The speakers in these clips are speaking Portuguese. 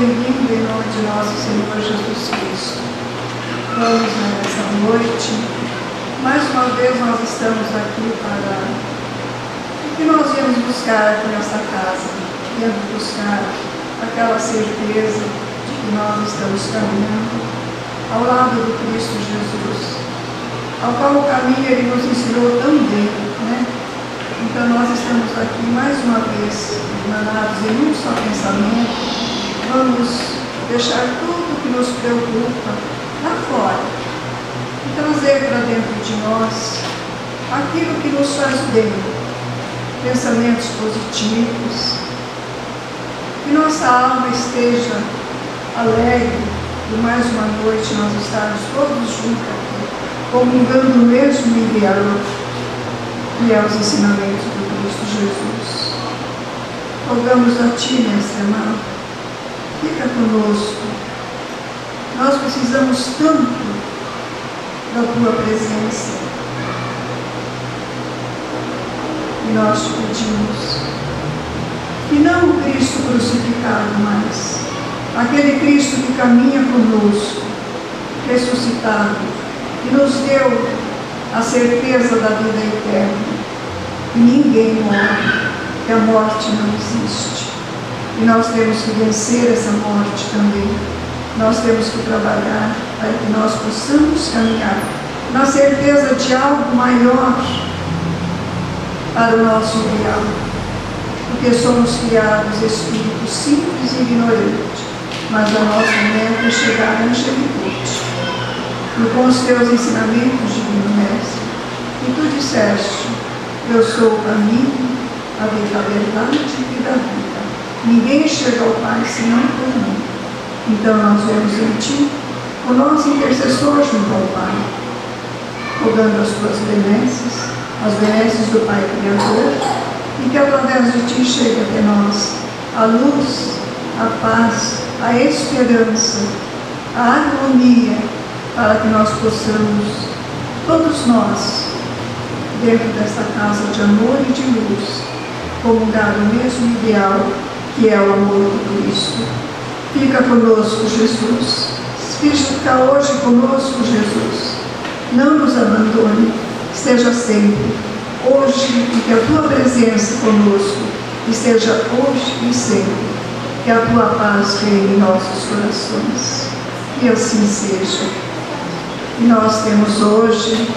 bem-vindo em nome de nosso Senhor Jesus Cristo. Vamos nessa noite. Mais uma vez nós estamos aqui para o que nós viemos buscar aqui nesta casa. Viemos buscar aquela certeza de que nós estamos caminhando ao lado do Cristo Jesus, ao qual o caminho Ele nos ensinou tão bem, né? Então nós estamos aqui mais uma vez, emanados em um só pensamento. Vamos deixar tudo que nos preocupa lá fora e trazer para dentro de nós aquilo que nos faz bem, pensamentos positivos, que nossa alma esteja alegre e mais uma noite nós estarmos todos juntos aqui, comungando o mesmo ideal, que é os ensinamentos do Cristo Jesus. Rogamos a Ti, Mestre amado, fica conosco. Nós precisamos tanto da Tua presença. E nós te pedimos que não o Cristo crucificado, mas aquele Cristo que caminha conosco, ressuscitado, que nos deu a certeza da vida eterna. E ninguém morre, que a morte não existe. E nós temos que vencer essa morte também. Nós temos que trabalhar para que nós possamos caminhar na certeza de algo maior para o nosso ideal. Porque somos criados espíritos simples e ignorantes, mas a nossa meta é chegar à angelitude. E com os teus ensinamentos, Divino Mestre, e tu disseste: eu sou o caminho, a verdade e da vida. Ninguém chega ao Pai senão por mim. Então nós vemos em Ti o nosso intercessor junto ao Pai, rogando as Tuas benesses, as benesses do Pai Criador, e que através de Ti chegue até nós a luz, a paz, a esperança, a harmonia, para que nós possamos, todos nós, dentro desta casa de amor e de luz, comungar o mesmo ideal que é o amor do Cristo. Fica conosco, Jesus. Fica hoje conosco, Jesus. Não nos abandone. Esteja sempre, hoje, e que a Tua presença conosco esteja hoje e sempre. Que a Tua paz reine em nossos corações. Que assim seja. E nós temos hoje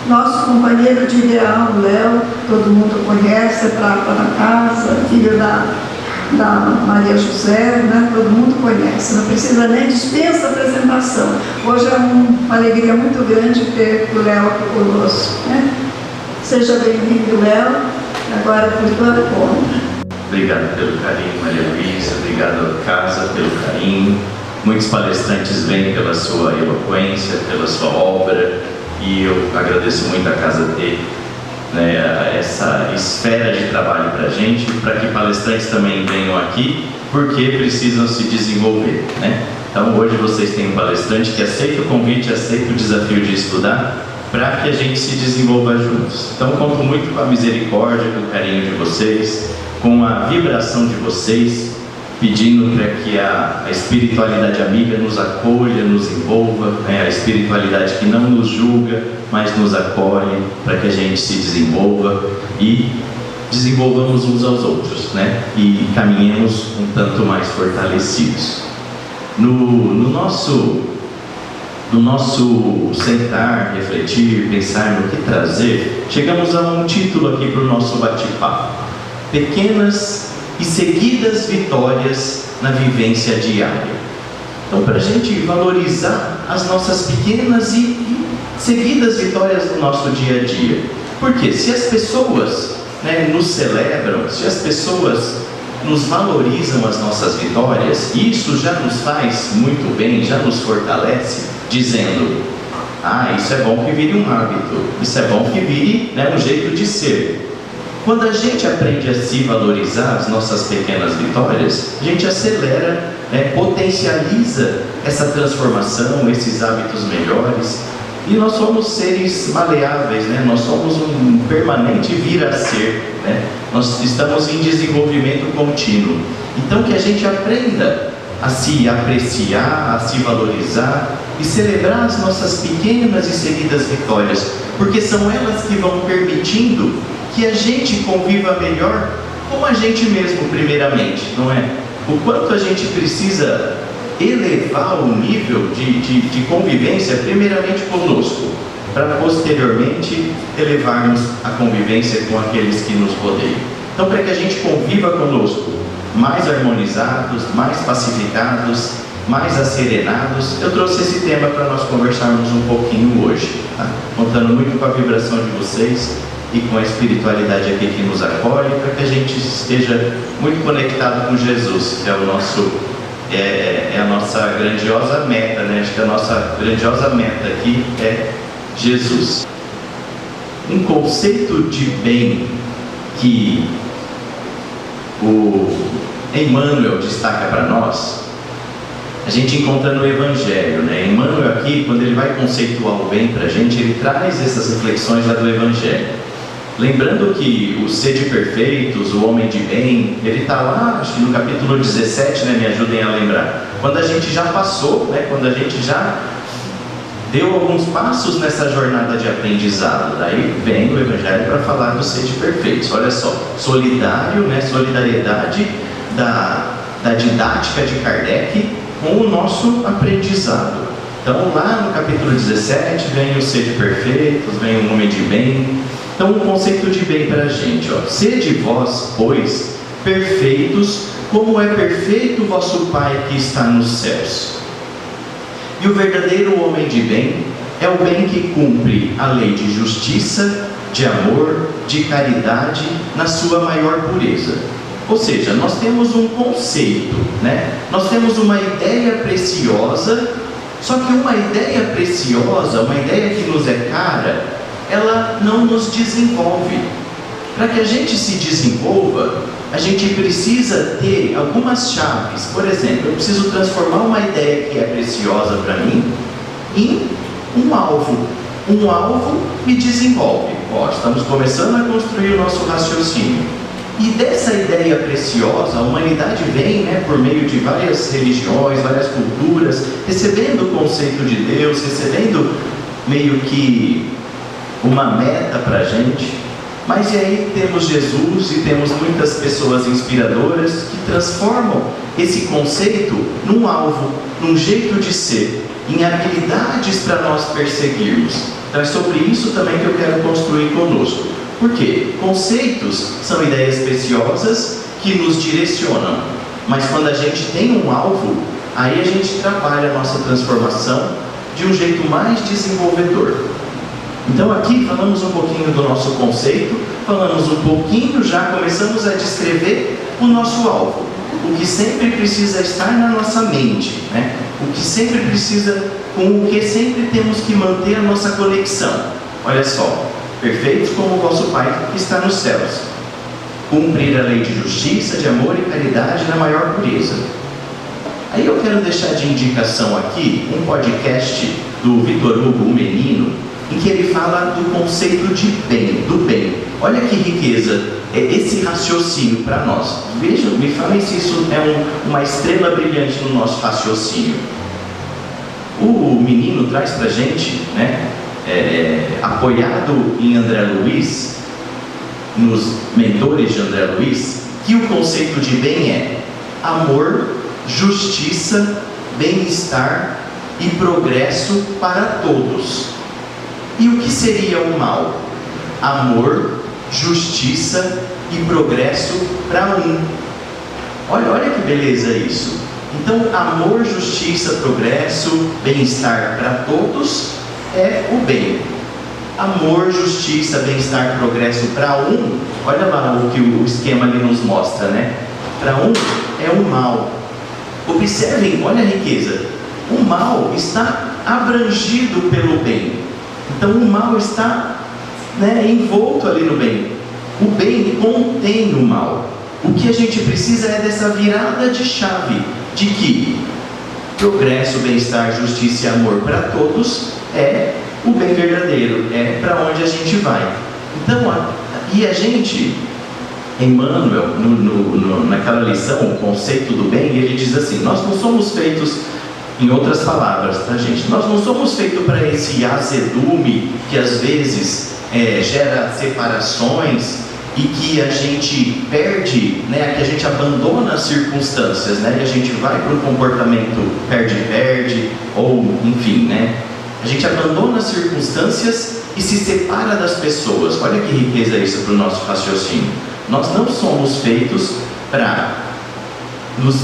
nosso companheiro de ideal, Léo, todo mundo conhece, é prata da casa, filho da Maria José, né? Todo mundo conhece, não precisa nem dispensa apresentação. Hoje é uma alegria muito grande ter o Léo aqui conosco, né? Seja bem-vindo, Léo, agora por tua conta. Obrigado pelo carinho, Maria Luísa, obrigado à casa pelo carinho. Muitos palestrantes vêm pela sua eloquência, pela sua obra, e eu agradeço muito a casa ter, né, essa esfera de trabalho para a gente, para que palestrantes também venham aqui, porque precisam se desenvolver, né? Então hoje vocês têm um palestrante que aceita o convite, aceita o desafio de estudar, para que a gente se desenvolva juntos. Então conto muito com a misericórdia, com o carinho de vocês, com a vibração de vocês, pedindo para que a espiritualidade amiga nos acolha, nos envolva, né? A espiritualidade que não nos julga, mas nos acolhe, para que a gente se desenvolva e desenvolvamos uns aos outros, né? E caminhemos um tanto mais fortalecidos. No nosso sentar, refletir, pensar no que trazer, chegamos a um título aqui para o nosso bate-papo: Pequenas e seguidas vitórias na vivência diária. Então, para a gente valorizar as nossas pequenas e seguidas vitórias no nosso dia a dia. Porque se as pessoas, né, nos celebram, se as pessoas nos valorizam as nossas vitórias, isso já nos faz muito bem, já nos fortalece, dizendo: ah, isso é bom que vire um hábito, isso é bom que vire, né, um jeito de ser. Quando a gente aprende a se valorizar as nossas pequenas vitórias, a gente acelera, né, potencializa essa transformação, esses hábitos melhores. E nós somos seres maleáveis, né? Nós somos um permanente vir a ser, né? Nós estamos em desenvolvimento contínuo. Então que a gente aprenda a se apreciar, a se valorizar e celebrar as nossas pequenas e seguidas vitórias, porque são elas que vão permitindo que a gente conviva melhor com a gente mesmo, primeiramente, não é? O quanto a gente precisa elevar o nível de convivência, primeiramente conosco, para posteriormente elevarmos a convivência com aqueles que nos rodeiam. Então, para que a gente conviva conosco mais harmonizados, mais pacificados, mais asserenados, eu trouxe esse tema para nós conversarmos um pouquinho hoje, tá? Contando muito com a vibração de vocês e com a espiritualidade aqui que nos acolhe, para que a gente esteja muito conectado com Jesus, que é o nosso, a nossa grandiosa meta, né? Acho que a nossa grandiosa meta aqui é Jesus. Um conceito de bem que o Emmanuel destaca para nós, a gente encontra no Evangelho, né? Emmanuel aqui, quando ele vai conceituar o bem para a gente, ele traz essas reflexões lá do Evangelho. Lembrando que o sede perfeitos, o homem de bem, ele está lá, acho que no capítulo 17, né? Me ajudem a lembrar. Quando a gente já passou, né? Quando a gente já deu alguns passos nessa jornada de aprendizado. Daí vem o Evangelho para falar do sede perfeitos. Olha só, solidário, né? Solidariedade da didática de Kardec com o nosso aprendizado. Então lá no capítulo 17 vem o sede perfeitos, vem o homem de bem. Então um conceito de bem para a gente, ó. Sede vós, pois, perfeitos, como é perfeito o vosso Pai que está nos céus. E o verdadeiro homem de bem é o bem que cumpre a lei de justiça, de amor, de caridade, na sua maior pureza. Ou seja, nós temos um conceito, né? Nós temos uma ideia preciosa, só que uma ideia preciosa, uma ideia que nos é cara, ela não nos desenvolve. Para que a gente se desenvolva, a gente precisa ter algumas chaves. Por exemplo, eu preciso transformar uma ideia que é preciosa para mim em um alvo. Um alvo me desenvolve. Ó, estamos começando a construir o nosso raciocínio. E dessa ideia preciosa, a humanidade vem, né, por meio de várias religiões, várias culturas, recebendo o conceito de Deus, recebendo meio que uma meta para a gente. Mas e aí temos Jesus e temos muitas pessoas inspiradoras que transformam esse conceito num alvo, num jeito de ser, em habilidades para nós perseguirmos. Então é sobre isso também que eu quero construir conosco. Por quê? Conceitos são ideias preciosas que nos direcionam. Mas quando a gente tem um alvo, aí a gente trabalha a nossa transformação de um jeito mais desenvolvedor. Então aqui falamos um pouquinho do nosso conceito, falamos um pouquinho, já começamos a descrever o nosso alvo, o que sempre precisa estar na nossa mente, né? O que sempre precisa, com o que sempre temos que manter a nossa conexão. Olha só, perfeitos como o vosso Pai que está nos céus. Cumprir a lei de justiça, de amor e caridade na maior pureza. Aí eu quero deixar de indicação aqui um podcast do Vitor Hugo, o Menino, em que ele fala do conceito de bem, do bem. Olha que riqueza é esse raciocínio para nós. Vejam, me falem se isso é uma estrela brilhante no nosso raciocínio. O Menino traz para a gente, né, apoiado em André Luiz, nos mentores de André Luiz, que o conceito de bem é amor, justiça, bem-estar e progresso para todos. E o que seria o mal? Amor, justiça e progresso para um. Olha que beleza isso. Então, amor, justiça, progresso, bem-estar para todos é o bem. Amor, justiça, bem-estar, progresso para um, olha lá o que o esquema ali nos mostra, né? Para um é o mal. Observem, olha a riqueza. O mal está abrangido pelo bem. Então o mal está, né, envolto ali no bem. O bem contém o mal. O que a gente precisa é dessa virada de chave, de que progresso, bem-estar, justiça e amor para todos é o bem verdadeiro, é para onde a gente vai. Então, e a gente Emmanuel, naquela lição, o conceito do bem, ele diz assim: nós não somos feitos, em outras palavras, tá, gente? Nós não somos feitos para esse azedume que às vezes gera separações e que a gente perde, né, que a gente abandona as circunstâncias, né, e a gente vai para um comportamento perde-perde, ou enfim, né, a gente abandona as circunstâncias e se separa das pessoas. Olha que riqueza isso para o nosso raciocínio. Nós não somos feitos para nos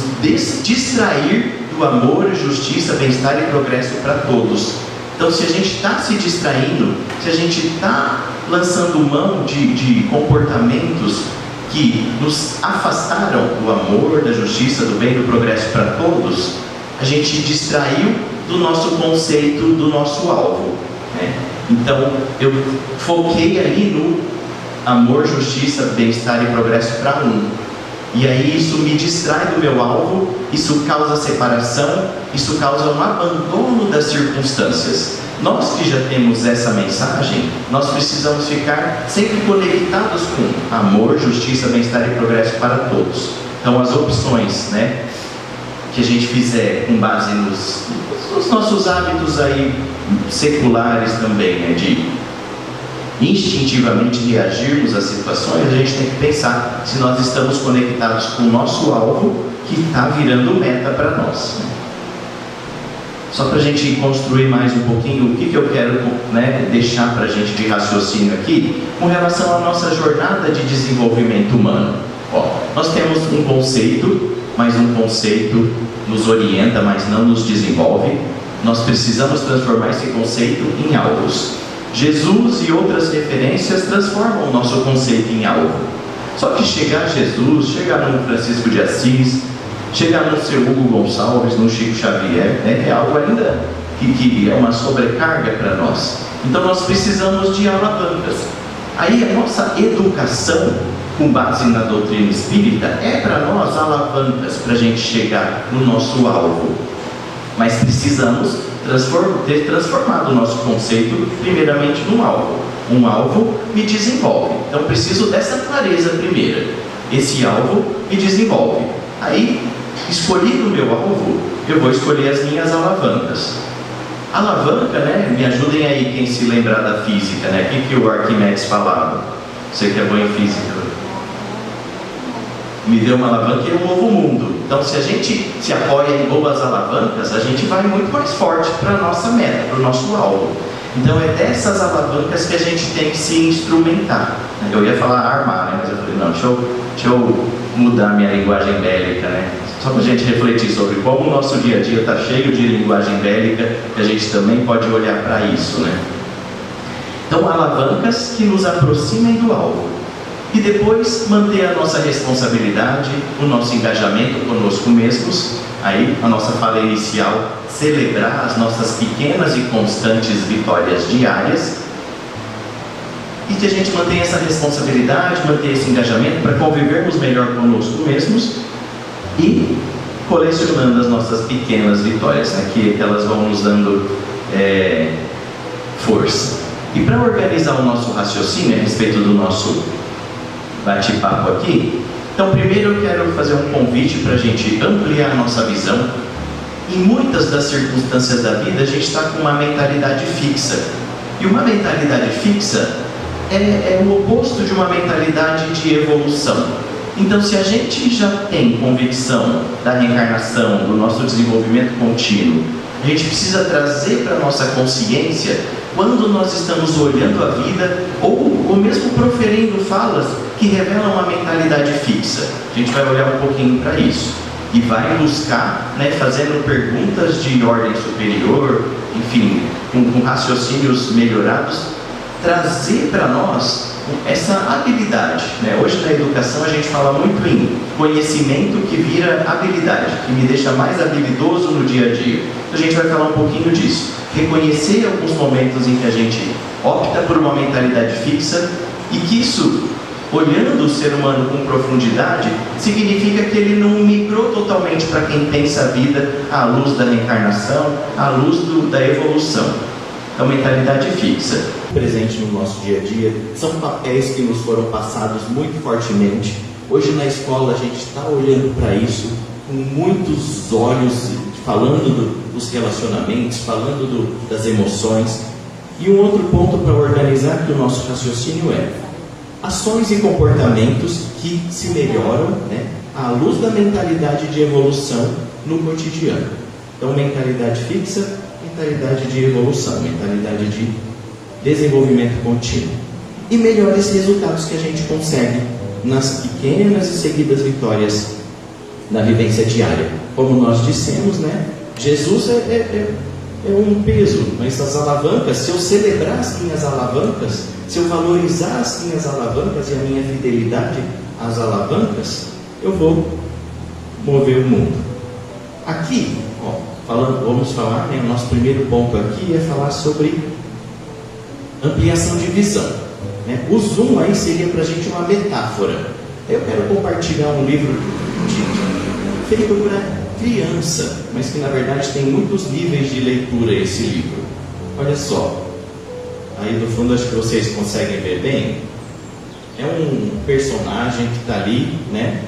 distrair do amor, justiça, bem-estar e progresso para todos. Então, se a gente está se distraindo, se a gente está lançando mão de comportamentos que nos afastaram do amor, da justiça, do bem e do progresso para todos, a gente distraiu do nosso conceito, do nosso alvo, né? Então, eu foquei ali no amor, justiça, bem-estar e progresso para um. E aí isso me distrai do meu alvo, isso causa separação, isso causa um abandono das circunstâncias. Nós que já temos essa mensagem, nós precisamos ficar sempre conectados com amor, justiça, bem-estar e progresso para todos. Então as opções, né, que a gente fizer com base nos nossos hábitos aí seculares também, né, de instintivamente reagirmos às situações, a gente tem que pensar se nós estamos conectados com o nosso alvo que está virando meta para nós. Só para a gente construir mais um pouquinho o que eu quero, né, deixar para a gente de raciocínio aqui com relação à nossa jornada de desenvolvimento humano. Nós temos um conceito, mas um conceito nos orienta, mas não nos desenvolve. Nós precisamos transformar esse conceito em alvos. Jesus e outras referências transformam o nosso conceito em alvo. Só que chegar a Jesus, chegar no Francisco de Assis, chegar no seu Hugo Gonçalves, no Chico Xavier, é algo ainda que é uma sobrecarga para nós. Então nós precisamos de alavancas. Aí a nossa educação, com base na doutrina espírita, é para nós alavancas para a gente chegar no nosso alvo. Mas precisamos ter transformado o nosso conceito primeiramente num alvo. Um alvo me desenvolve. Então preciso dessa clareza primeira. Esse alvo me desenvolve. Aí, escolhido o meu alvo, eu vou escolher as minhas alavancas. Alavanca, né? Me ajudem aí quem se lembrar da física, né? O que o Arquimedes falava? Você que é bom em física. Me deu uma alavanca e um novo mundo. Então, se a gente se apoia em boas alavancas, a gente vai muito mais forte para a nossa meta, para o nosso alvo. Então, é dessas alavancas que a gente tem que se instrumentar. Eu ia falar armar, né? Mas eu falei, não, deixa eu mudar minha linguagem bélica, né? Só para a gente refletir sobre como o nosso dia a dia está cheio de linguagem bélica, que a gente também pode olhar para isso, né? Então, alavancas que nos aproximem do alvo. E depois manter a nossa responsabilidade, o nosso engajamento conosco mesmos. Aí a nossa fala inicial, celebrar as nossas pequenas e constantes vitórias diárias. E que a gente mantenha essa responsabilidade, manter esse engajamento para convivermos melhor conosco mesmos. E colecionando as nossas pequenas vitórias, né, que elas vão nos dando força. E para organizar o nosso raciocínio a respeito do nosso bate-papo aqui, então primeiro eu quero fazer um convite para a gente ampliar a nossa visão. Em muitas das circunstâncias da vida a gente está com uma mentalidade fixa, e uma mentalidade fixa é o oposto de uma mentalidade de evolução. Então, se a gente já tem convicção da reencarnação, do nosso desenvolvimento contínuo, a gente precisa trazer para a nossa consciência quando nós estamos olhando a vida ou mesmo proferindo falas que revelam uma mentalidade fixa. A gente vai olhar um pouquinho para isso e vai buscar, né, fazendo perguntas de ordem superior, enfim, com raciocínios melhorados, trazer para nós essa habilidade, né? Hoje na educação a gente fala muito em conhecimento que vira habilidade, que me deixa mais habilidoso no dia a dia. A gente vai falar um pouquinho disso. Reconhecer alguns momentos em que a gente opta por uma mentalidade fixa e que isso, olhando o ser humano com profundidade, significa que ele não migrou totalmente para quem pensa a vida à luz da reencarnação, à luz da evolução. Então, mentalidade fixa. presente no nosso dia a dia, são papéis que nos foram passados muito fortemente. Hoje na escola a gente está olhando para isso com muitos olhos, falando dos relacionamentos, falando das emoções. E um outro ponto para organizar aqui o nosso raciocínio é ações e comportamentos que se melhoram, né, à luz da mentalidade de evolução no cotidiano. Então, mentalidade fixa, mentalidade de evolução, mentalidade de desenvolvimento contínuo. E melhores resultados que a gente consegue nas pequenas e seguidas vitórias na vivência diária. Como nós dissemos, né, Jesus é um peso, mas as alavancas, se eu celebrar as minhas alavancas, se eu valorizar as minhas alavancas e a minha fidelidade às alavancas, eu vou mover o mundo. Aqui, vamos falar, né, o nosso primeiro ponto aqui é falar sobre ampliação de visão. Né? O zoom aí seria para a gente uma metáfora. Eu quero compartilhar um livro feito para criança, mas que na verdade tem muitos níveis de leitura esse livro. Olha só, aí do fundo acho que vocês conseguem ver bem. É um personagem que está ali, né?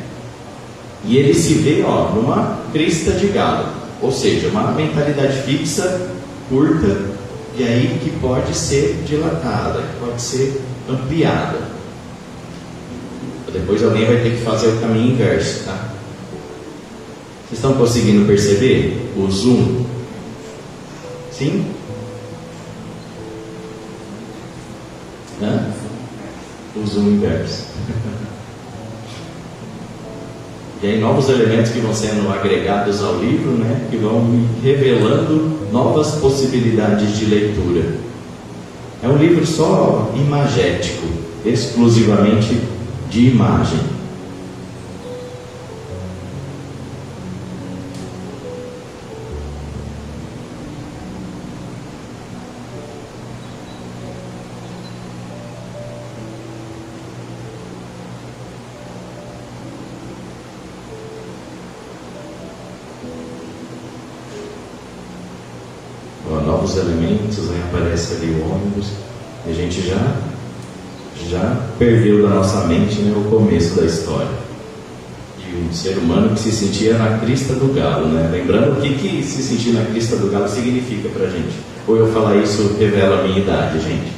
E ele se vê, numa crista de galo, ou seja, uma mentalidade fixa, curta, e aí que pode ser dilatada, pode ser ampliada. Depois alguém vai ter que fazer o caminho inverso, tá? Vocês estão conseguindo perceber o zoom? Sim? O zoom inverso. E aí novos elementos que vão sendo agregados ao livro, né, que vão me revelando novas possibilidades de leitura. É um livro só imagético, exclusivamente de imagem. Novos elementos, aí aparece ali o ônibus, e a gente já perdeu da nossa mente, né, o começo da história. E um ser humano que se sentia na crista do galo, né? Lembrando o que se sentir na crista do galo significa pra gente. Ou eu falar isso revela a minha idade, gente.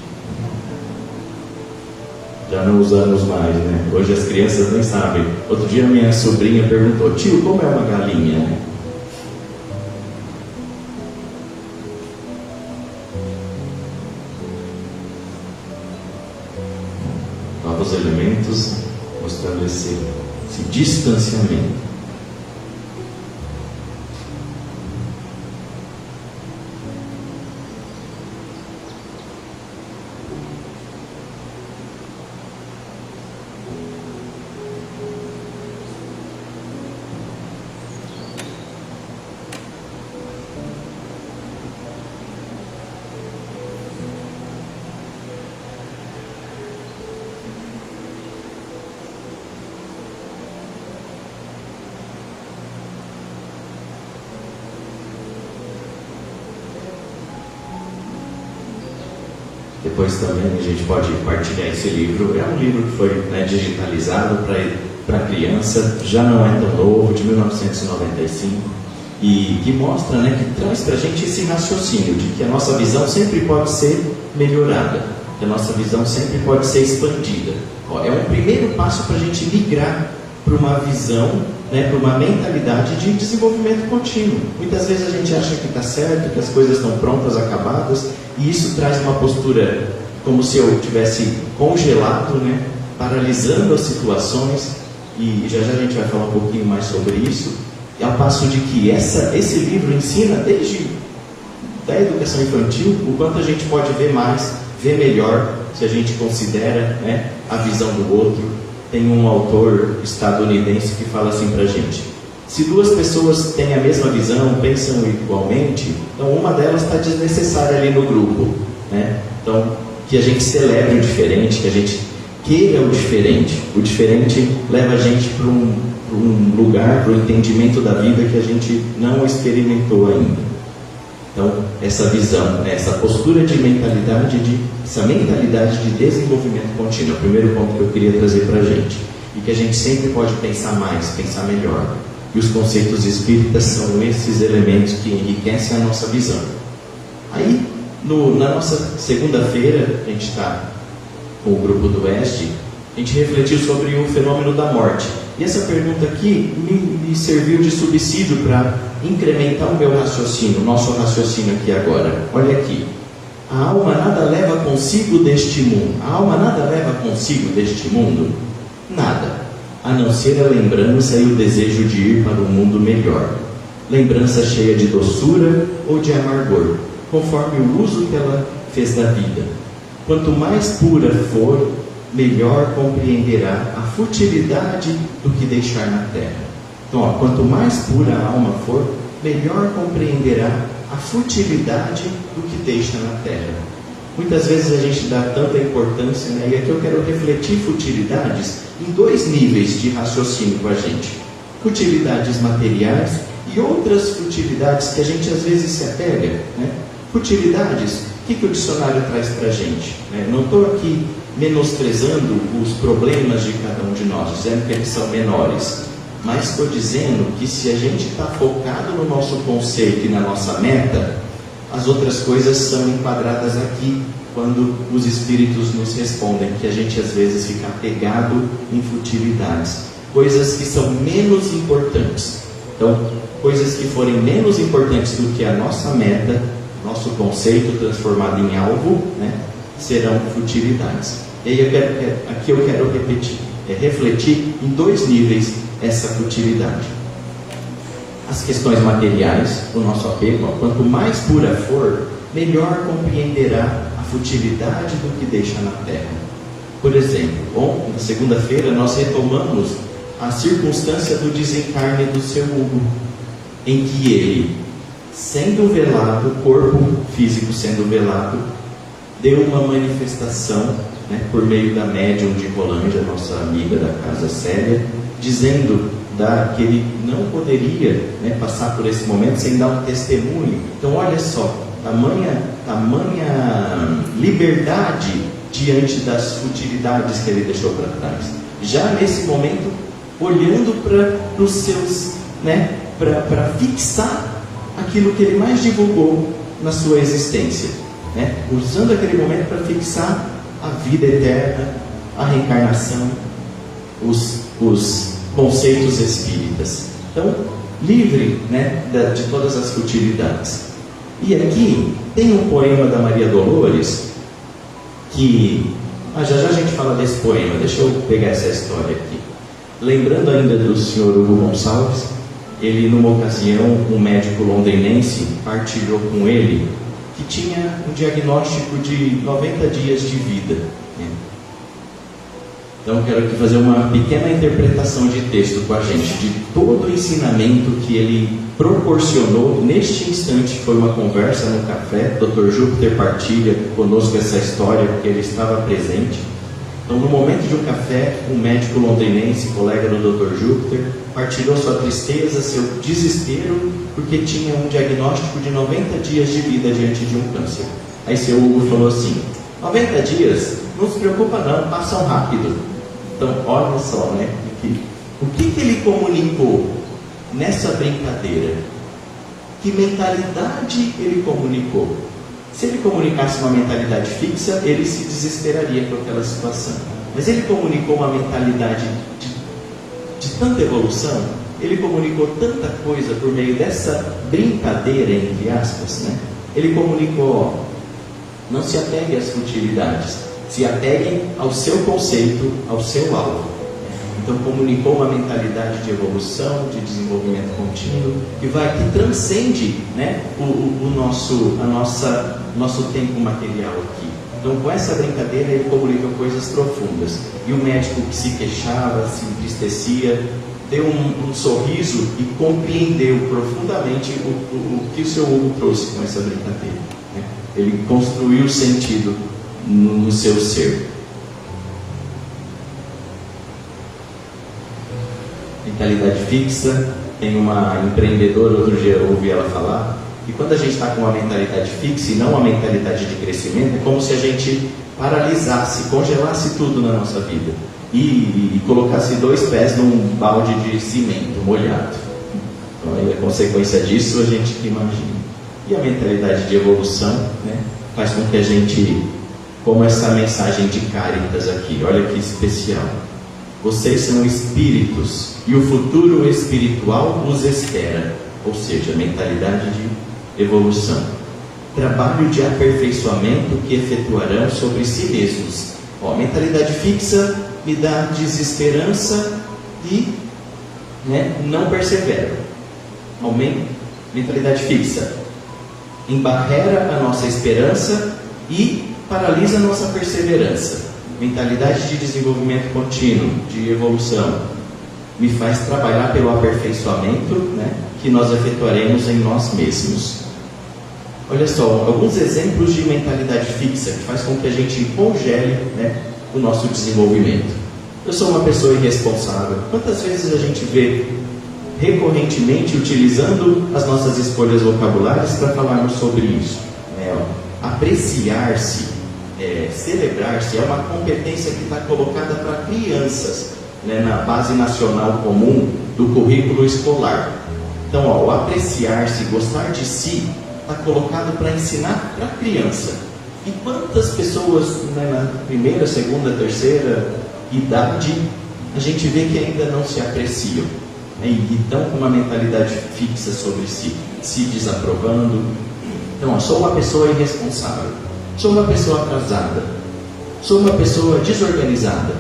Já não usamos mais, né? Hoje as crianças nem sabem. Outro dia minha sobrinha perguntou: tio, como é uma galinha? Novos elementos mostrando esse distanciamento. Depois também a gente pode partilhar esse livro. É um livro que foi, né, digitalizado para criança, já não é tão novo, de 1995, e que mostra, né, que traz para a gente esse raciocínio de que a nossa visão sempre pode ser melhorada, que a nossa visão sempre pode ser expandida. É um primeiro passo para a gente migrar para uma visão, né, para uma mentalidade de desenvolvimento contínuo. Muitas vezes a gente acha que está certo, que as coisas estão prontas, acabadas, e isso traz uma postura como se eu tivesse congelado, né, paralisando as situações, e já a gente vai falar um pouquinho mais sobre isso, ao passo de que esse livro ensina desde da educação infantil o quanto a gente pode ver mais, ver melhor, se a gente considera, né, a visão do outro. Tem um autor estadunidense que fala assim pra gente: se duas pessoas têm a mesma visão, pensam igualmente, então uma delas está desnecessária ali no grupo, né? Então, que a gente celebre o diferente, que a gente queira o diferente. O diferente leva a gente para um lugar, para o entendimento da vida que a gente não experimentou ainda. Então, essa visão, essa postura de mentalidade, essa mentalidade de desenvolvimento contínuo, é o primeiro ponto que eu queria trazer para a gente. E que a gente sempre pode pensar mais, pensar melhor. E os conceitos espíritas são esses elementos que enriquecem a nossa visão. Aí, na nossa segunda-feira, a gente está com o grupo do Oeste, a gente refletiu sobre o fenômeno da morte. E essa pergunta aqui me serviu de subsídio para incrementar o meu raciocínio, o nosso raciocínio aqui agora. Olha aqui. A alma nada leva consigo deste mundo. A alma nada leva consigo deste mundo? Nada. A não ser a lembrança e o desejo de ir para um mundo melhor. Lembrança cheia de doçura ou de amargor, conforme o uso que ela fez da vida. Quanto mais pura for, melhor compreenderá a futilidade do que deixar na terra. Então, quanto mais pura a alma for, melhor compreenderá a futilidade do que deixa na terra. Muitas vezes a gente dá tanta importância, e aqui eu quero refletir futilidades em dois níveis de raciocínio com a gente. Futilidades materiais e outras futilidades que a gente às vezes se apega. Futilidades, o que o dicionário traz para a gente? Não estou aqui menosprezando os problemas de cada um de nós, dizendo que eles são menores, mas estou dizendo que se a gente está focado no nosso conceito e na nossa meta, as outras coisas são enquadradas aqui, quando os espíritos nos respondem, que a gente às vezes fica apegado em futilidades, coisas que são menos importantes. Então, coisas que forem menos importantes do que a nossa meta, nosso conceito transformado em alvo, serão futilidades. E aí aqui eu quero repetir, refletir em dois níveis essa futilidade. As questões materiais, o nosso apego, quanto mais pura for, melhor compreenderá a futilidade do que deixa na terra. Por exemplo, na segunda-feira nós retomamos a circunstância do desencarne do seu Hugo, em que ele, sendo velado, o corpo físico sendo velado, deu uma manifestação, por meio da médium de Rolândia, nossa amiga da casa Célia, dizendo que ele não poderia passar por esse momento sem dar um testemunho. Então olha só, tamanha liberdade diante das futilidades que ele deixou para trás. Já nesse momento, olhando para os seus, para fixar aquilo que ele mais divulgou na sua existência, usando aquele momento para fixar a vida eterna, a reencarnação, os conceitos espíritas. Então, livre de todas as futilidades. E aqui tem um poema da Maria Dolores que já a gente fala desse poema. Deixa eu pegar essa história aqui. Lembrando ainda do senhor Hugo Gonçalves, ele, numa ocasião, um médico londrinense partilhou com ele que tinha um diagnóstico de 90 dias de vida. Então eu quero aqui fazer uma pequena interpretação de texto com a gente, de todo o ensinamento que ele proporcionou neste instante. Foi uma conversa no café, Dr. Júpiter partilha conosco essa história, porque ele estava presente. Então, no momento de um café, um médico londrinense, colega do Dr. Júpiter, partilhou sua tristeza, seu desespero, porque tinha um diagnóstico de 90 dias de vida diante de um câncer. Aí seu Hugo falou assim: 90 dias? Não se preocupa não, passam rápido. Então, olha só, o que ele comunicou nessa brincadeira? Que mentalidade ele comunicou? Se ele comunicasse uma mentalidade fixa, ele se desesperaria com aquela situação. Mas ele comunicou uma mentalidade de tanta evolução, ele comunicou tanta coisa por meio dessa brincadeira, entre aspas, Ele comunicou, não se apegue às futilidades, se apegue ao seu conceito, ao seu alvo. Então comunicou uma mentalidade de evolução, de desenvolvimento contínuo, que transcende o nosso tempo material aqui. Então, com essa brincadeira, ele comunicou coisas profundas. E o médico que se queixava, se entristecia, deu um sorriso e compreendeu profundamente o que o seu Hugo trouxe com essa brincadeira. Ele construiu sentido no seu ser. Mentalidade fixa. Tem uma empreendedora, outro dia eu ouvi ela falar, E quando a gente está com uma mentalidade fixa e não uma mentalidade de crescimento, é como se a gente paralisasse, congelasse tudo na nossa vida e colocasse 2 pés num balde de cimento molhado. Então, aí, a consequência disso a gente imagina. E a mentalidade de evolução, né, faz com que a gente, como essa mensagem de Cáritas aqui, olha que especial. Vocês são espíritos e o futuro espiritual os espera. Ou seja, mentalidade de evolução. Trabalho de aperfeiçoamento que efetuarão sobre si mesmos. Mentalidade fixa me dá desesperança e não persevero. Mentalidade fixa embarrera a nossa esperança e paralisa a nossa perseverança. Mentalidade de desenvolvimento contínuo, de evolução, me faz trabalhar pelo aperfeiçoamento, que nós efetuaremos em nós mesmos. Olha só, alguns exemplos de mentalidade fixa que faz com que a gente congele o nosso desenvolvimento. Eu sou uma pessoa irresponsável. Quantas vezes a gente vê recorrentemente utilizando as nossas escolhas vocabulares para falarmos sobre isso? Apreciar-se, celebrar-se é uma competência que está colocada para crianças, na base nacional comum do currículo escolar. Então, o apreciar-se, gostar de si, está colocado para ensinar para a criança. E quantas pessoas na primeira, segunda, terceira idade a gente vê que ainda não se apreciam, e estão com uma mentalidade fixa sobre si, se desaprovando. Então, sou uma pessoa irresponsável, sou uma pessoa atrasada, sou uma pessoa desorganizada.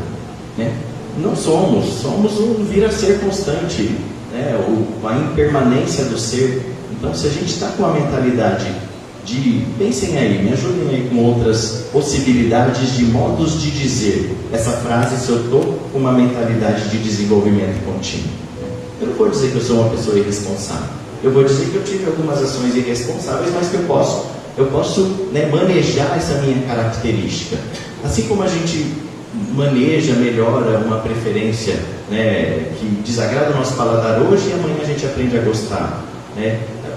Não somos um vir a ser constante, a impermanência do ser. Então, se a gente está com a mentalidade de, pensem aí, me ajudem aí com outras possibilidades de modos de dizer essa frase, se eu estou com uma mentalidade de desenvolvimento contínuo. Eu não vou dizer que eu sou uma pessoa irresponsável, eu vou dizer que eu tive algumas ações irresponsáveis, mas que eu posso manejar essa minha característica. Assim como a gente maneja, melhora uma preferência que desagrada o nosso paladar hoje, e amanhã a gente aprende a gostar.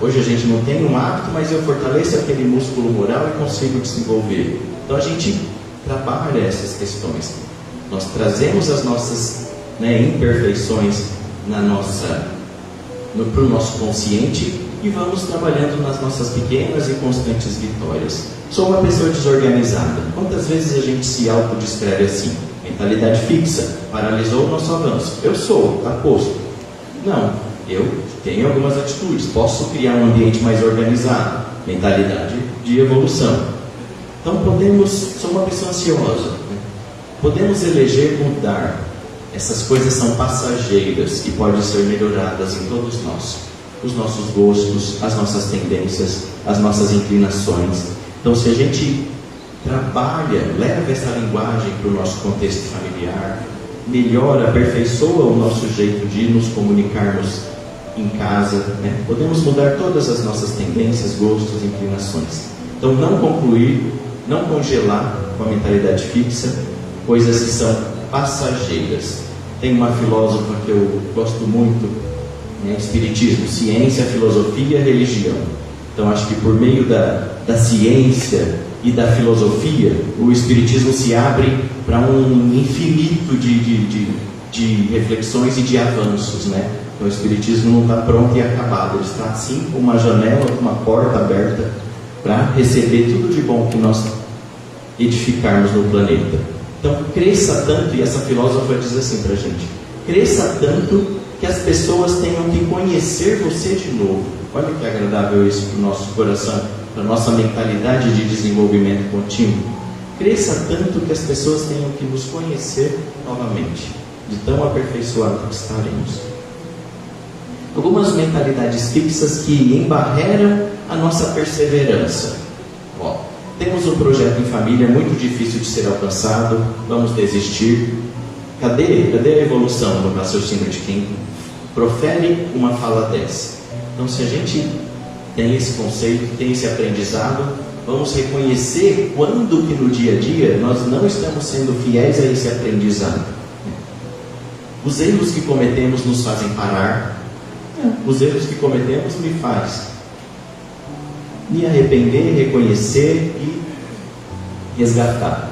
Hoje a gente não tem um hábito, mas eu fortaleço aquele músculo moral e consigo desenvolver. Então a gente trabalha essas questões. Nós trazemos as nossas imperfeições para o nosso consciente e vamos trabalhando nas nossas pequenas e constantes vitórias. Sou uma pessoa desorganizada. Quantas vezes a gente se autodescreve assim? Mentalidade fixa, paralisou o nosso avanço. Eu sou, está posto. Não, eu tenho algumas atitudes, posso criar um ambiente mais organizado. Mentalidade de evolução. Então sou uma pessoa ansiosa. Podemos eleger mudar. Essas coisas são passageiras e podem ser melhoradas em todos nós. Os nossos gostos, as nossas tendências, as nossas inclinações. Então, se a gente trabalha, leva essa linguagem para o nosso contexto familiar, melhora, aperfeiçoa o nosso jeito de nos comunicarmos em casa, podemos mudar todas as nossas tendências, gostos, inclinações. Então, não concluir, não congelar com a mentalidade fixa coisas que são passageiras. Tem uma filósofa que eu gosto muito, Espiritismo, ciência, filosofia, religião. Então acho que por meio da ciência e da filosofia, o Espiritismo se abre para um infinito de reflexões e de avanços, Então o Espiritismo não está pronto e acabado, ele está assim com uma janela, uma porta aberta para receber tudo de bom que nós edificarmos no planeta. Então cresça tanto, e essa filósofa diz assim para a gente, cresça tanto que as pessoas tenham que conhecer você de novo. Olha que agradável isso para o nosso coração, para a nossa mentalidade de desenvolvimento contínuo. Cresça tanto que as pessoas tenham que nos conhecer novamente, de tão aperfeiçoado que estaremos. Algumas mentalidades fixas que embarreram a nossa perseverança. Temos um projeto em família muito difícil de ser alcançado, vamos desistir. Cadê a evolução no raciocínio de quem profere uma fala dessa? Então, se a gente tem esse conceito, tem esse aprendizado, vamos reconhecer quando que no dia a dia nós não estamos sendo fiéis a esse aprendizado. Os erros que cometemos nos fazem parar. Os erros que cometemos me faz me arrepender, reconhecer e resgatar.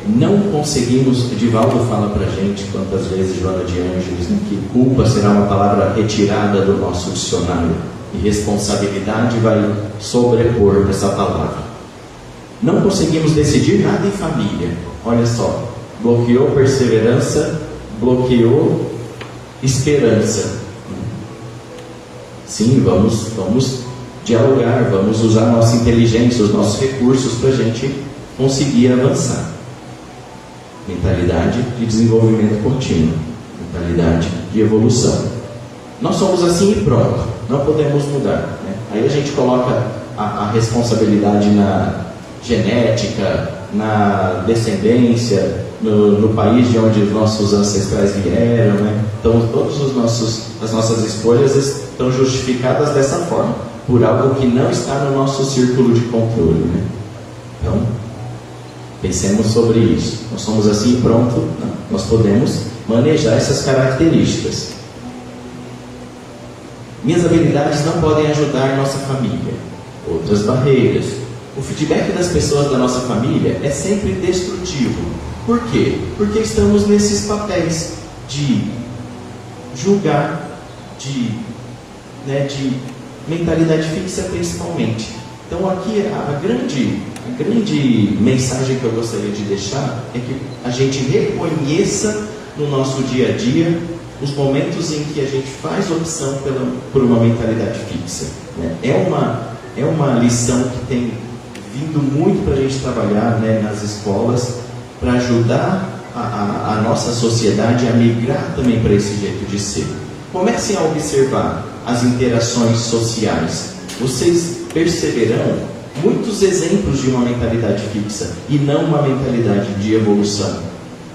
Não conseguimos, Divaldo fala para a gente quantas vezes, Joana de Ângeles, né, que culpa será uma palavra retirada do nosso dicionário e responsabilidade vai sobrepor essa palavra. Não conseguimos decidir nada em família. Olha só, bloqueou perseverança, bloqueou esperança. Sim, vamos dialogar, vamos usar nossa inteligência, os nossos recursos para a gente conseguir avançar. Mentalidade de desenvolvimento contínuo, mentalidade de evolução. Nós somos assim e pronto, não podemos mudar, né? Aí a gente coloca a responsabilidade na genética, na descendência, no país de onde os nossos ancestrais vieram, né? Então todas as nossas escolhas estão justificadas dessa forma, por algo que não está no nosso círculo de controle, né? Então, pensemos sobre isso. Nós somos assim e pronto? Não. Nós podemos manejar essas características. Minhas habilidades não podem ajudar nossa família. Outras barreiras. O feedback das pessoas da nossa família é sempre destrutivo. Por quê? Porque estamos nesses papéis de julgar, de mentalidade fixa principalmente. Então aqui a grande mensagem que eu gostaria de deixar é que a gente reconheça no nosso dia a dia os momentos em que a gente faz opção por uma mentalidade fixa, né? É uma lição que tem vindo muito para a gente trabalhar, né, nas escolas, para ajudar a nossa sociedade a migrar também para esse jeito de ser. Comecem a observar as interações sociais. Vocês perceberão muitos exemplos de uma mentalidade fixa e não uma mentalidade de evolução,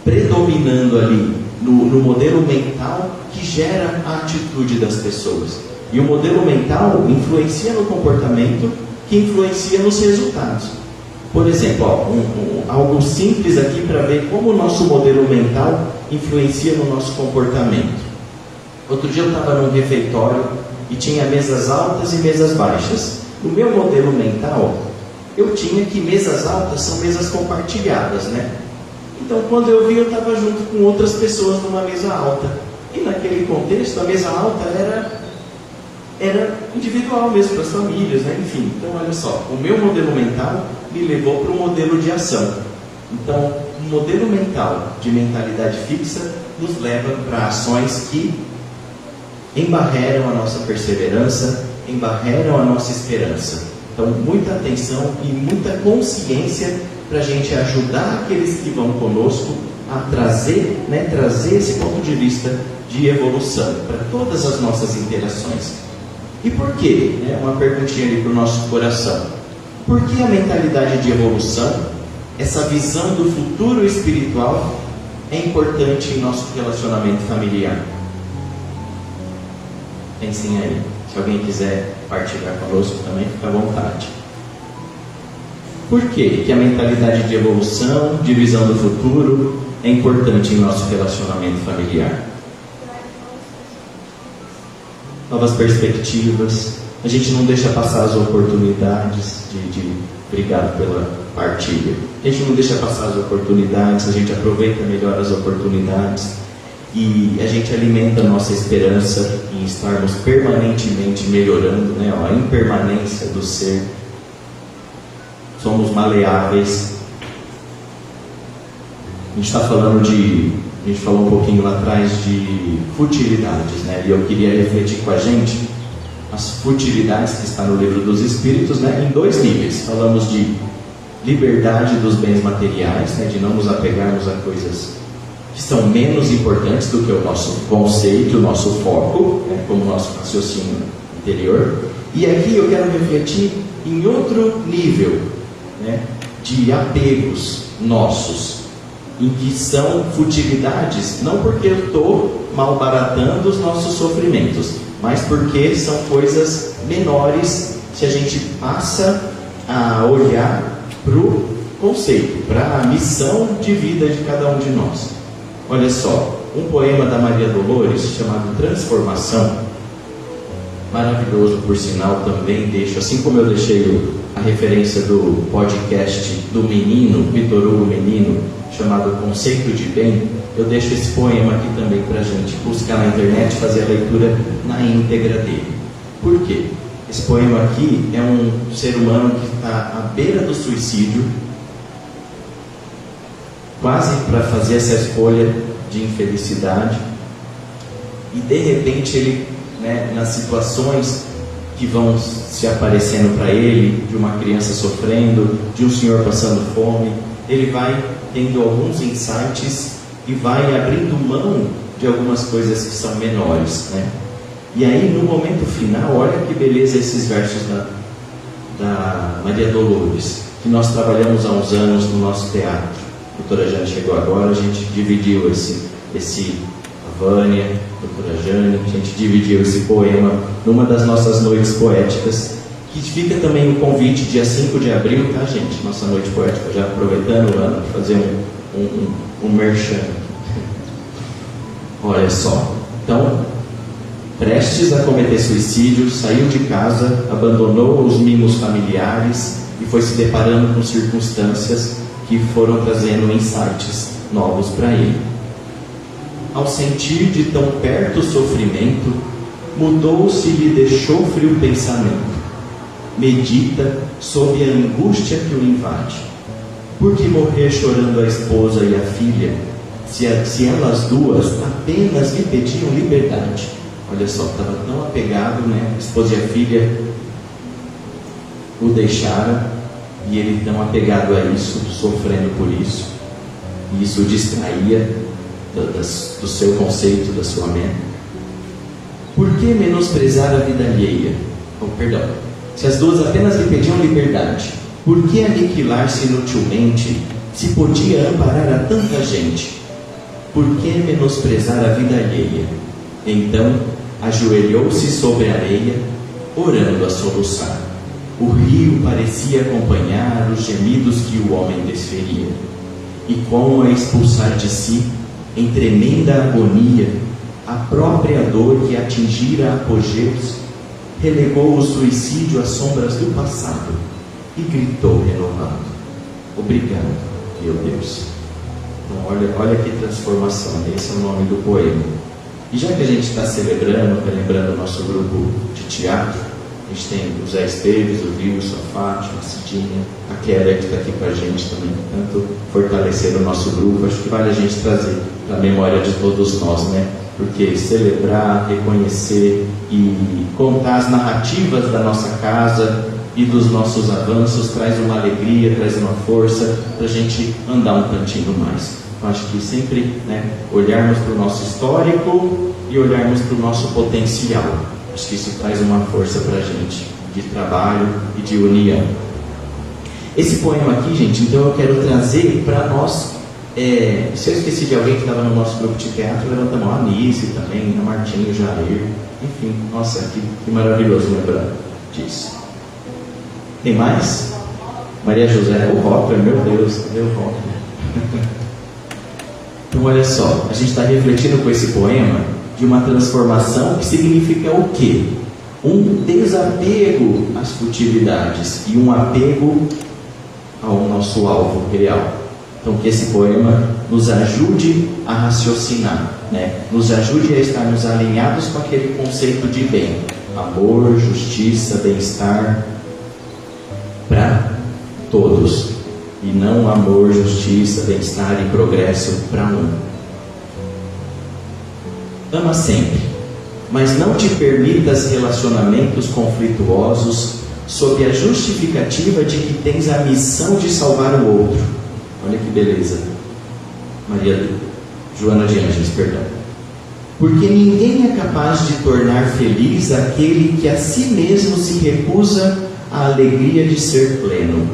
predominando ali no modelo mental que gera a atitude das pessoas. E o modelo mental influencia no comportamento, que influencia nos resultados. Por exemplo, algo simples aqui para ver como o nosso modelo mental influencia no nosso comportamento. Outro dia eu estava num refeitório e tinha mesas altas e mesas baixas. No meu modelo mental, eu tinha que mesas altas são mesas compartilhadas, né? Então, quando eu vi, eu estava junto com outras pessoas numa mesa alta. E naquele contexto, a mesa alta era individual mesmo, para as famílias, né? Enfim, então olha só, o meu modelo mental me levou para um modelo de ação. Então, o modelo mental de mentalidade fixa nos leva para ações que embarreram a nossa perseverança, embarreram a nossa esperança. Então, muita atenção e muita consciência para a gente ajudar aqueles que vão conosco a trazer esse ponto de vista de evolução para todas as nossas interações. E por quê? Uma perguntinha ali para o nosso coração. Por que a mentalidade de evolução, essa visão do futuro espiritual, é importante em nosso relacionamento familiar? Pensem aí. Se alguém quiser partilhar conosco também, fica à vontade. Por que a mentalidade de evolução, de visão do futuro, é importante em nosso relacionamento familiar? Novas perspectivas. A gente não deixa passar as oportunidades obrigado pela partilha. A gente não deixa passar as oportunidades, a gente aproveita melhor as oportunidades e a gente alimenta a nossa esperança em estarmos permanentemente melhorando, né? A impermanência do ser. Somos maleáveis. A gente falou um pouquinho lá atrás de futilidades, né? E eu queria refletir com a gente as futilidades que está no livro dos Espíritos, né? Em 2 níveis. Falamos de liberdade dos bens materiais, né? De não nos apegarmos a coisas que são menos importantes do que o nosso conceito, o nosso foco, né? Como o nosso raciocínio interior. E aqui eu quero refletir em outro nível, né? De apegos nossos, em que são futilidades, não porque eu estou malbaratando os nossos sofrimentos, mas porque são coisas menores se a gente passa a olhar para o conceito, para a missão de vida de cada um de nós. Olha só, um poema da Maria Dolores chamado Transformação, maravilhoso, por sinal, também deixo, assim como eu deixei a referência do podcast do menino, Vitor Hugo Menino, chamado Conceito de Bem, eu deixo esse poema aqui também para a gente buscar na internet, fazer a leitura na íntegra dele. Por quê? Esse poema aqui é um ser humano que está à beira do suicídio, quase para fazer essa escolha de infelicidade, e de repente ele, nas situações que vão se aparecendo para ele, de uma criança sofrendo, de um senhor passando fome, ele vai tendo alguns insights e vai abrindo mão de algumas coisas que são menores, E aí, no momento final, olha que beleza esses versos da Maria Dolores, que nós trabalhamos há uns anos no nosso teatro. A doutora Jane chegou agora, a gente dividiu a Vânia, a doutora Jane, a gente dividiu esse poema numa das nossas noites poéticas, que fica também o convite, dia 5 de abril, tá, gente? Nossa noite poética, já aproveitando o ano, fazer um merchan. Olha só, então, prestes a cometer suicídio, saiu de casa, abandonou os mimos familiares e foi se deparando com circunstâncias que foram trazendo insights novos para ele. Ao sentir de tão perto o sofrimento, mudou-se e lhe deixou frio pensamento. Medita sob a angústia que o invade. Por que morrer chorando a esposa e a filha, se elas duas apenas lhe pediam liberdade? Olha só, estava tão apegado, A esposa e a filha o deixaram, e ele tão apegado a isso, sofrendo por isso, e isso o distraía do seu conceito, da sua mente. Por que menosprezar a vida alheia? Se as duas apenas lhe pediam liberdade, por que aniquilar-se inutilmente, se podia amparar a tanta gente? Por que menosprezar a vida alheia? Então ajoelhou-se sobre a areia, orando a soluçar. O rio parecia acompanhar os gemidos que o homem desferia, e como a expulsar de si, em tremenda agonia, a própria dor que atingira apogeus, relegou o suicídio às sombras do passado e gritou renovado: obrigado, meu Deus. Então, olha que transformação, esse é o nome do poema. E já que a gente está celebrando, lembrando o nosso grupo de teatro, a gente tem o Zé Esteves, o Wilson, a Fátima, a Cidinha, a Kéria que está aqui com a gente também, tanto fortalecer o nosso grupo. Acho que vale a gente trazer para a memória de todos nós, Porque celebrar, reconhecer e contar as narrativas da nossa casa e dos nossos avanços traz uma alegria, traz uma força para a gente andar um tantinho mais. Eu acho que sempre olharmos para o nosso histórico e olharmos para o nosso potencial. Acho que isso traz uma força para a gente, de trabalho e de união. Esse poema aqui, gente, então eu quero trazer para nós. Se eu esqueci de alguém que estava no nosso grupo de teatro, levanta a mão. A Anise também, a Martinho, o Jair. Enfim, nossa, que maravilhoso lembrar disso. Tem mais? Maria José, o Rocker, meu Deus, cadê o Rocker? Então olha só, a gente está refletindo com esse poema de uma transformação que significa o quê? Um desapego às futilidades e um apego ao nosso alvo real. Então que esse poema nos ajude a raciocinar, Nos ajude a estarmos alinhados com aquele conceito de bem, amor, justiça, bem-estar para todos, e não amor, justiça, bem-estar e progresso para um. Ama sempre, mas não te permitas relacionamentos conflituosos sob a justificativa de que tens a missão de salvar o outro. Olha que beleza. Joana de Ângeles, perdão. Porque ninguém é capaz de tornar feliz aquele que a si mesmo se recusa à alegria de ser pleno.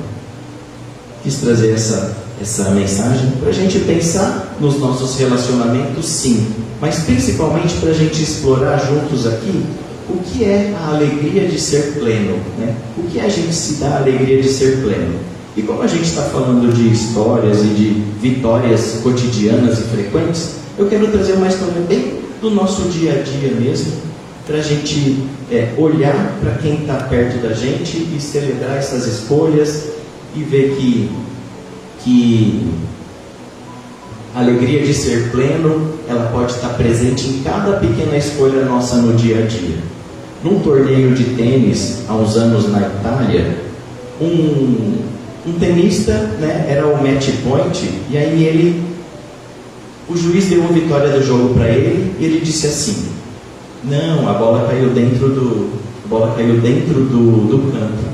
Quis trazer essa mensagem para a gente pensar nos nossos relacionamentos, sim, mas principalmente para a gente explorar juntos aqui o que é a alegria de ser pleno, O que a gente se dá a alegria de ser pleno. E como a gente está falando de histórias e de vitórias cotidianas e frequentes, eu quero trazer uma história bem do nosso dia a dia mesmo, para a gente olhar para quem está perto da gente e celebrar essas escolhas e ver que a alegria de ser pleno, ela pode estar presente em cada pequena escolha nossa no dia a dia. Num torneio de tênis, há uns anos na Itália, um tenista, né, era o match point, e aí o juiz deu a vitória do jogo para ele, e ele disse assim: não, a bola caiu dentro do campo.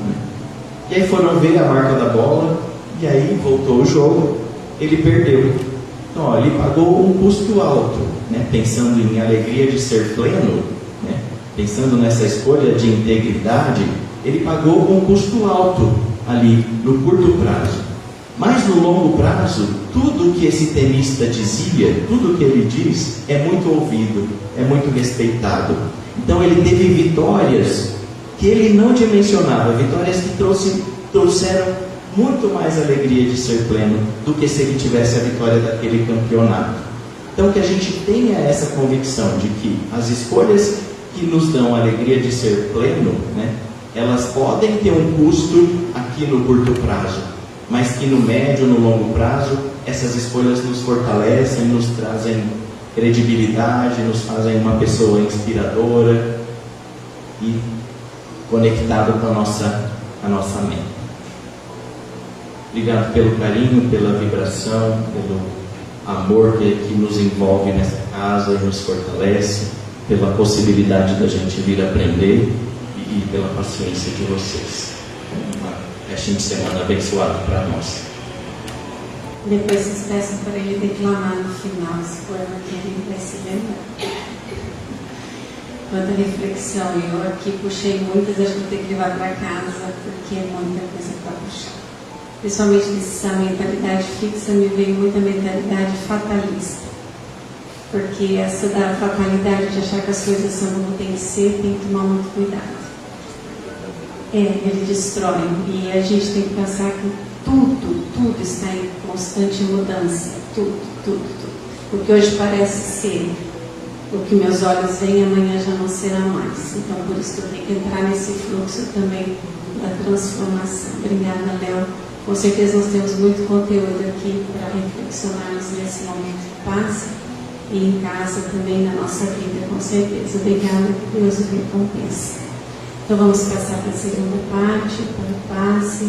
E aí foram ver a marca da bola, e aí voltou o jogo, ele perdeu. Então, ó, ele pagou um custo alto, né, pensando em alegria de ser pleno, né, pensando nessa escolha de integridade, ele pagou um custo alto ali no curto prazo. Mas no longo prazo, tudo que esse tenista dizia, tudo que ele diz, é muito ouvido, é muito respeitado. Então ele teve vitórias que ele não dimensionava, vitórias que trouxeram muito mais alegria de ser pleno do que se ele tivesse a vitória daquele campeonato. Então que a gente tenha essa convicção de que as escolhas que nos dão a alegria de ser pleno, né, elas podem ter um custo aqui no curto prazo, mas que no médio, no longo prazo, essas escolhas nos fortalecem, nos trazem credibilidade, nos fazem uma pessoa inspiradora e conectado com a nossa mente. Obrigado pelo carinho, pela vibração, pelo amor que nos envolve nessa casa e nos fortalece, pela possibilidade da gente vir aprender e pela paciência de vocês. Um fim de semana abençoado para nós. Depois vocês peçam para ele declamar no final esse poema que ele vai se lembrar. Quanta reflexão, eu aqui puxei muitas, acho que vou ter que levar para casa, porque é muita coisa para puxar. Principalmente nessa mentalidade fixa, me veio muita mentalidade fatalista. Porque essa da fatalidade de achar que as coisas são como tem que ser, tem que tomar muito cuidado. Ele destrói. E a gente tem que pensar que tudo está em constante mudança. Tudo. O que hoje parece ser, o que meus olhos veem, amanhã já não será mais. Então, por isso que eu tenho que entrar nesse fluxo também da transformação. Obrigada, Léo. Com certeza nós temos muito conteúdo aqui para reflexionarmos nesse momento que passa e em casa também, na nossa vida, com certeza. Obrigada, que Deus o recompense. Então vamos passar para a segunda parte, para o passe.